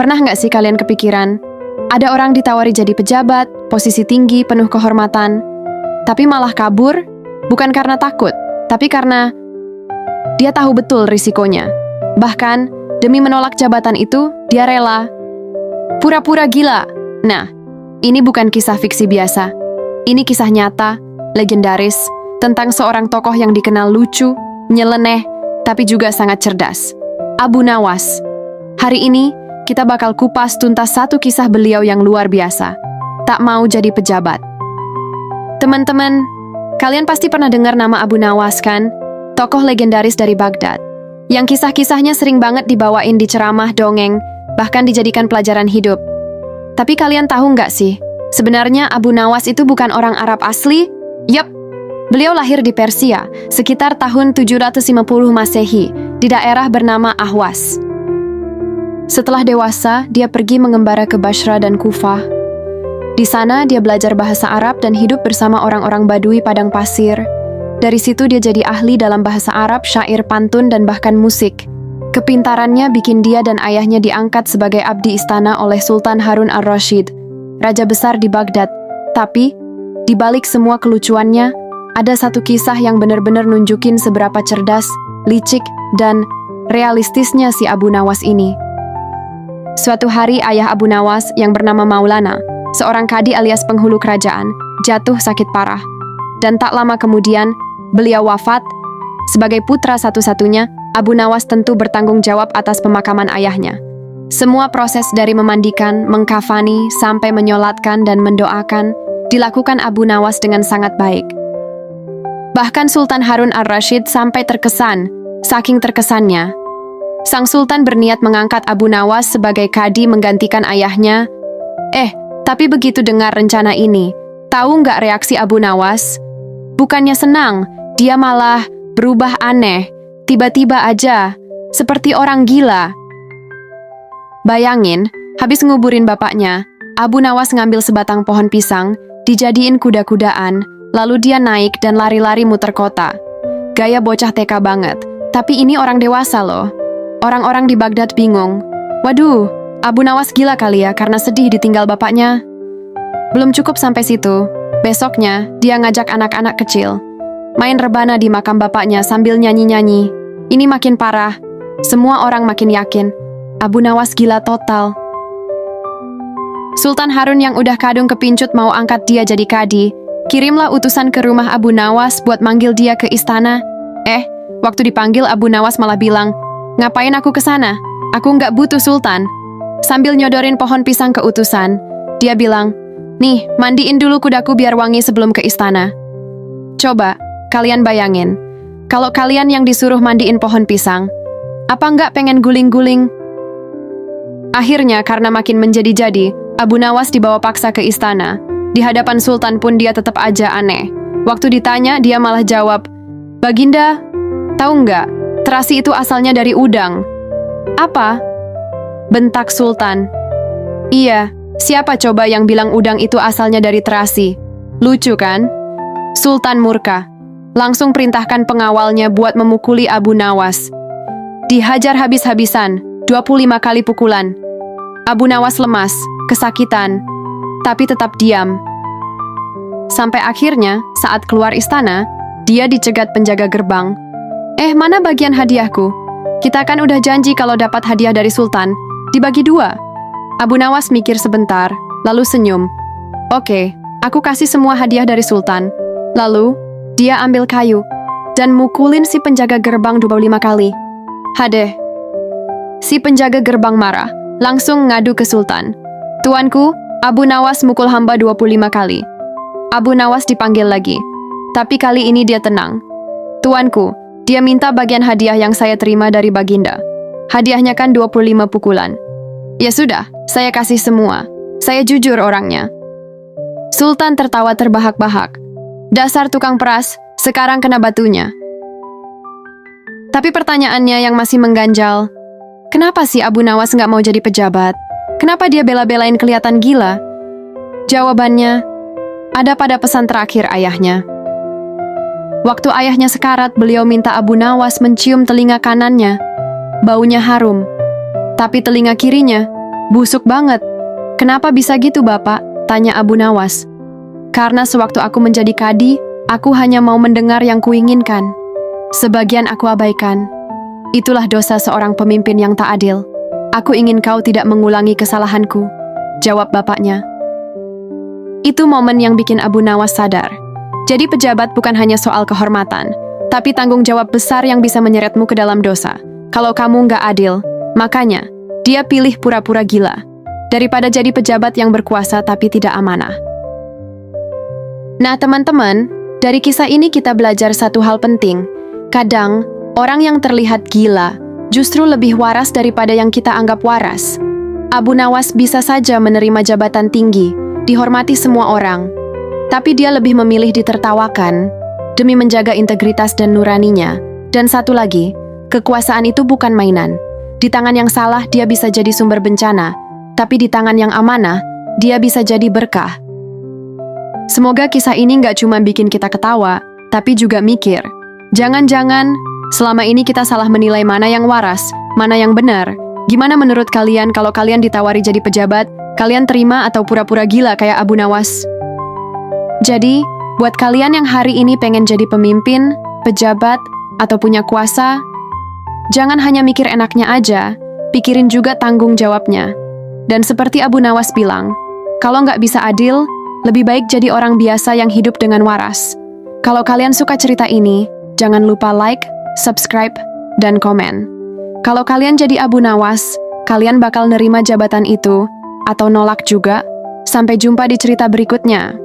Pernah nggak sih kalian kepikiran, ada orang ditawari jadi pejabat, posisi tinggi, penuh kehormatan, tapi malah kabur, bukan karena takut, tapi karena dia tahu betul risikonya. Bahkan, demi menolak jabatan itu, dia rela pura-pura gila. Nah, ini bukan kisah fiksi biasa. Ini kisah nyata, legendaris, tentang seorang tokoh yang dikenal lucu, nyeleneh, tapi juga sangat cerdas. Abu Nawas. Hari ini, kita bakal kupas tuntas satu kisah beliau yang luar biasa. Tak mau jadi pejabat. Teman-teman, kalian pasti pernah dengar nama Abu Nawas kan? Tokoh legendaris dari Baghdad. Yang kisah-kisahnya sering banget dibawain di ceramah, dongeng, bahkan dijadikan pelajaran hidup. Tapi kalian tahu nggak sih, sebenarnya Abu Nawas itu bukan orang Arab asli? Yup, beliau lahir di Persia, sekitar tahun 750 Masehi, di daerah bernama Ahwas. Setelah dewasa, dia pergi mengembara ke Basra dan Kufah. Di sana, dia belajar bahasa Arab dan hidup bersama orang-orang Badui padang pasir. Dari situ dia jadi ahli dalam bahasa Arab, syair, pantun, dan bahkan musik. Kepintarannya bikin dia dan ayahnya diangkat sebagai abdi istana oleh Sultan Harun ar-Rasyid, raja besar di Baghdad. Tapi, di balik semua kelucuannya, ada satu kisah yang benar-benar nunjukin seberapa cerdas, licik, dan realistisnya si Abu Nawas ini. Suatu hari ayah Abu Nawas yang bernama Maulana, seorang kadi alias penghulu kerajaan, jatuh sakit parah. Dan tak lama kemudian, beliau wafat. Sebagai putra satu-satunya, Abu Nawas tentu bertanggung jawab atas pemakaman ayahnya. Semua proses dari memandikan, mengkafani, sampai menyolatkan dan mendoakan, dilakukan Abu Nawas dengan sangat baik. Bahkan Sultan Harun ar-Rasyid sampai terkesan, saking terkesannya. Sang Sultan berniat mengangkat Abu Nawas sebagai kadi menggantikan ayahnya. Tapi begitu dengar rencana ini, tahu nggak reaksi Abu Nawas? Bukannya senang, dia malah berubah aneh, tiba-tiba aja, seperti orang gila. Bayangin, habis nguburin bapaknya, Abu Nawas ngambil sebatang pohon pisang, dijadiin kuda-kudaan, lalu dia naik dan lari-lari muter kota. Gaya bocah TK banget, tapi ini orang dewasa loh. Orang-orang di Baghdad bingung. Waduh, Abu Nawas gila kali ya karena sedih ditinggal bapaknya. Belum cukup sampai situ. Besoknya, dia ngajak anak-anak kecil main rebana di makam bapaknya sambil nyanyi-nyanyi. Ini makin parah. Semua orang makin yakin Abu Nawas gila total. Sultan Harun yang udah kadung kepincut mau angkat dia jadi kadi, kirimlah utusan ke rumah Abu Nawas buat manggil dia ke istana. Waktu dipanggil Abu Nawas malah bilang, "Ngapain aku ke sana? Aku nggak butuh sultan." Sambil nyodorin pohon pisang ke utusan, dia bilang, "Nih, mandiin dulu kudaku biar wangi sebelum ke istana." Coba, kalian bayangin, kalau kalian yang disuruh mandiin pohon pisang, apa nggak pengen guling-guling? Akhirnya, karena makin menjadi-jadi, Abu Nawas dibawa paksa ke istana. Di hadapan sultan pun dia tetap aja aneh. Waktu ditanya, dia malah jawab, "Baginda, tahu nggak? Terasi itu asalnya dari udang." "Apa?" bentak sultan. "Iya, siapa coba yang bilang udang itu asalnya dari terasi? Lucu kan?" Sultan murka. Langsung perintahkan pengawalnya buat memukuli Abu Nawas. Dihajar habis-habisan, 25 kali pukulan. Abu Nawas lemas, kesakitan, tapi tetap diam. Sampai akhirnya, saat keluar istana, dia dicegat penjaga gerbang. Mana bagian hadiahku? Kita kan udah janji kalau dapat hadiah dari sultan, dibagi 2. Abu Nawas mikir sebentar, lalu senyum. "Oke, aku kasih semua hadiah dari sultan." Lalu, dia ambil kayu dan mukulin si penjaga gerbang 25 kali. Hadeh. Si penjaga gerbang marah, langsung ngadu ke sultan. "Tuanku, Abu Nawas mukul hamba 25 kali." Abu Nawas dipanggil lagi, tapi kali ini dia tenang. "Tuanku, dia minta bagian hadiah yang saya terima dari baginda. Hadiahnya kan 25 pukulan." "Ya sudah, saya kasih semua. Saya jujur orangnya." Sultan tertawa terbahak-bahak. "Dasar tukang peras, sekarang kena batunya." Tapi pertanyaannya yang masih mengganjal, kenapa sih Abu Nawas nggak mau jadi pejabat? Kenapa dia bela-belain kelihatan gila? Jawabannya ada pada pesan terakhir ayahnya. Waktu ayahnya sekarat, beliau minta Abu Nawas mencium telinga kanannya. Baunya harum. Tapi telinga kirinya, Busuk banget. Kenapa bisa gitu, Bapak? Tanya Abu Nawas. Karena sewaktu aku menjadi kadi, aku hanya mau mendengar yang kuinginkan. Sebagian aku abaikan. Itulah dosa seorang pemimpin yang tak adil. Aku ingin kau tidak mengulangi kesalahanku, jawab bapaknya. Itu momen yang bikin Abu Nawas sadar. Jadi pejabat bukan hanya soal kehormatan, tapi tanggung jawab besar yang bisa menyeretmu ke dalam dosa. Kalau kamu nggak adil, makanya dia pilih pura-pura gila, daripada jadi pejabat yang berkuasa tapi tidak amanah. Nah teman-teman, dari kisah ini kita belajar satu hal penting. Kadang, orang yang terlihat gila justru lebih waras daripada yang kita anggap waras. Abu Nawas bisa saja menerima jabatan tinggi, dihormati semua orang, tapi dia lebih memilih ditertawakan demi menjaga integritas dan nuraninya. Dan satu lagi, kekuasaan itu bukan mainan. Di tangan yang salah dia bisa jadi sumber bencana, tapi di tangan yang amanah dia bisa jadi berkah. Semoga kisah ini nggak cuma bikin kita ketawa, tapi juga mikir. Jangan-jangan selama ini kita salah menilai mana yang waras, mana yang benar. Gimana menurut kalian kalau kalian ditawari jadi pejabat? Kalian terima atau pura-pura gila kayak Abu Nawas? Jadi, buat kalian yang hari ini pengen jadi pemimpin, pejabat, atau punya kuasa, jangan hanya mikir enaknya aja, pikirin juga tanggung jawabnya. Dan seperti Abu Nawas bilang, kalau nggak bisa adil, lebih baik jadi orang biasa yang hidup dengan waras. Kalau kalian suka cerita ini, jangan lupa like, subscribe, dan komen. Kalau kalian jadi Abu Nawas, kalian bakal nerima jabatan itu, atau nolak juga. Sampai jumpa di cerita berikutnya.